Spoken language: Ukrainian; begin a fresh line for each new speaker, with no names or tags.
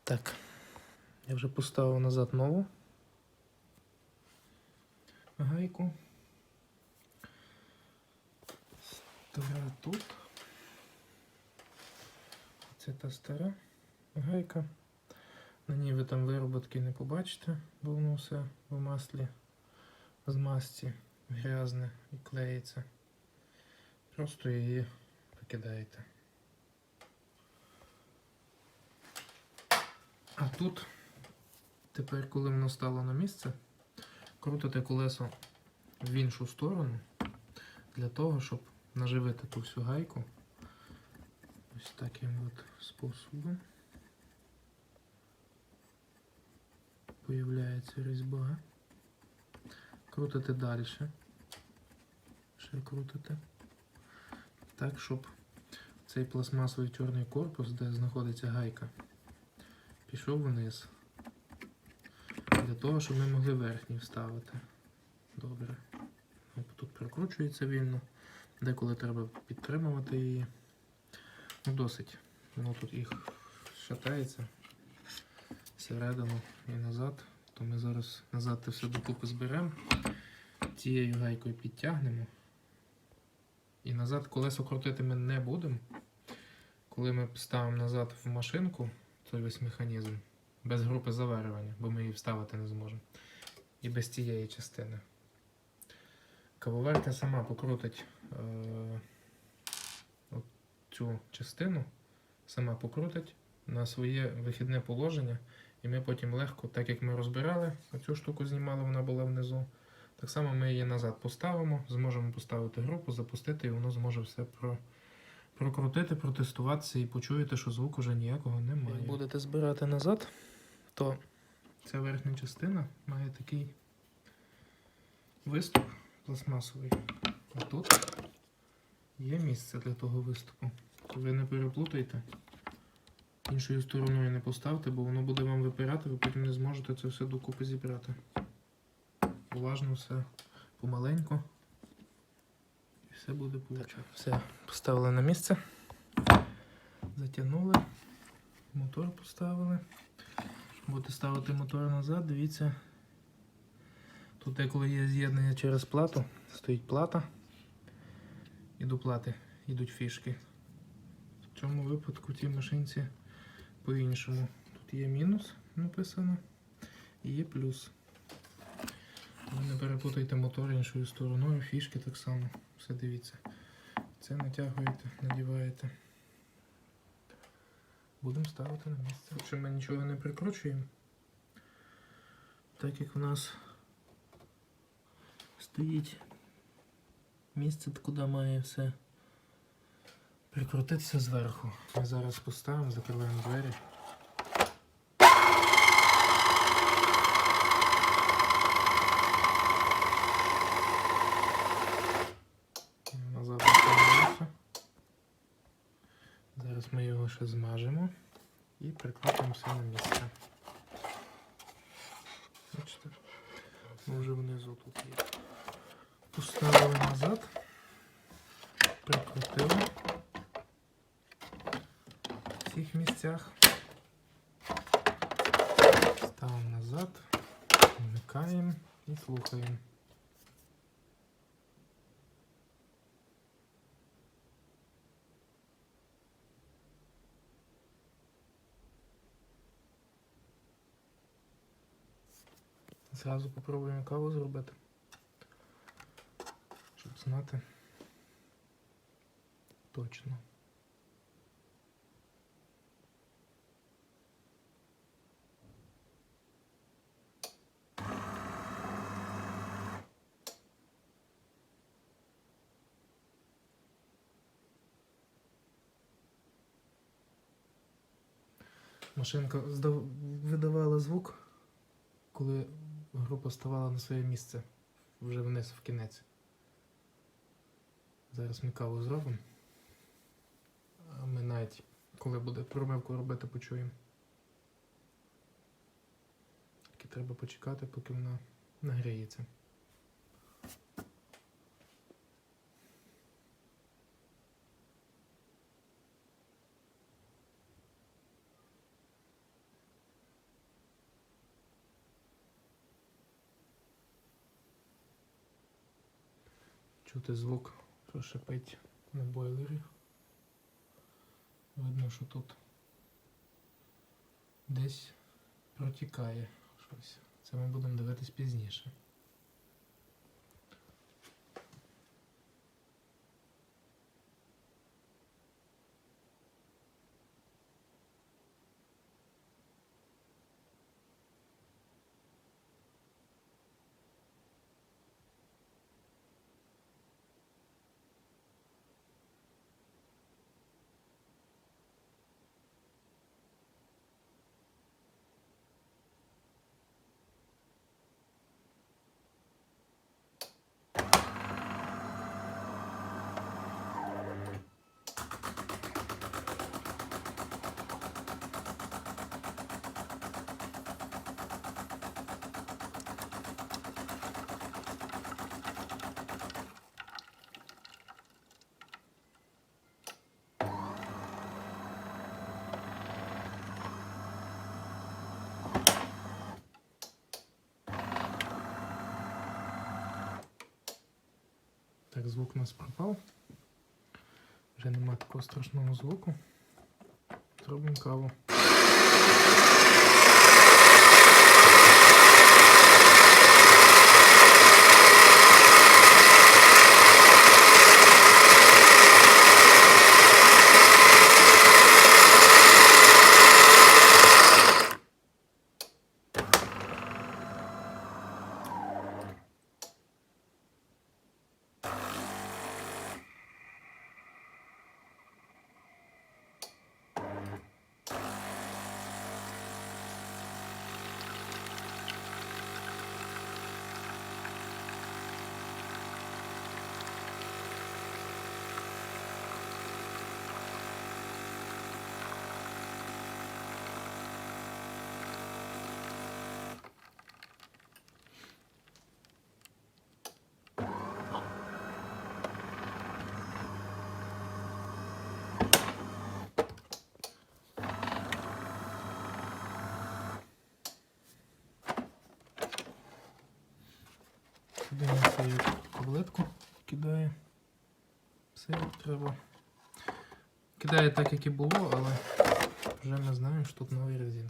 Так, я вже поставив назад нову гайку. Стара тут. Це та стара гайка. На ній ви там вироботки не побачите, бо воно все в маслі, з масті грязне і клеїться. Просто її викидаєте. А тут, тепер, коли воно стало на місце, крутите колесо в іншу сторону, для того, щоб наживити ту всю гайку ось таким от способом. Появляється різьба. Крутите далі. Ще крутите. Так, щоб цей пластмасовий чорний корпус, де знаходиться гайка, пішов вниз. Для того, щоб ми могли верхній вставити. Добре. Тут прокручується вільно. Деколи треба підтримувати її. Ну, досить. Воно тут їх шатається всередину і назад. То ми зараз назад це все докупи зберемо. Цією гайкою підтягнемо. І назад колесо крутити ми не будемо. Коли ми ставимо назад в машинку, цей весь механізм, без групи заварювання, бо ми її вставити не зможемо. І без цієї частини. Кавоварка сама покрутить цю частину, сама покрутить на своє вихідне положення. І ми потім легко, так як ми розбирали, цю штуку знімали, вона була внизу. Так само ми її назад поставимо, зможемо поставити групу, запустити, і воно зможе все прокрутити, протестуватися, і почуєте, що звуку вже ніякого немає. Як будете збирати назад, то ця верхня частина має такий виступ пластмасовий. А тут є місце для того виступу. Ви не переплутайте, іншою стороною не поставте, бо воно буде вам випирати, ви потім не зможете це все докупи зібрати. Уважно все помаленьку. І все буде получати. Все поставили на місце. Затягнули. Мотор поставили. Будете ставити мотор назад, дивіться. Тут деколи є з'єднання через плату. Стоїть плата. І до плати йдуть фішки. В цьому випадку в цій машинці по-іншому. Тут є мінус написано і є плюс. Ви не перепутайте мотор іншою стороною, фішки так само. Все дивіться. Це натягуєте, надіваєте. Будемо ставити на місце. Якщо ми нічого не прикручуємо, так як в нас стоїть місце, куди має все прикрутитися зверху. Ми зараз поставимо, закриваємо двері. Назад поставимо. Зараз ми його ще змажемо і прикрутимо все на місце. Бачите? Вже внизу тут є. Поставили назад, прикрутили в всіх місцях, ставимо назад, вмикаємо і слухаємо. Зразу попробуємо каву зробити, щоб знати точно. Машинка видавала звук, коли група ставала на своє місце, вже вниз в кінець. Зараз ми каву зробимо, а ми навіть, коли буде промивку робити, почуємо. Тільки треба почекати, поки вона нагріється. чути звук, що шипить на бойлері. Видно, що тут десь протікає щось. Це ми будемо дивитись пізніше. Так, звук у нас пропав. Вже нема такого страшного звуку. Зробимо каву. Сюди на цю таблетку кидає. Все як треба. Кидає так, як і було, але вже ми знаємо, що тут новий резин.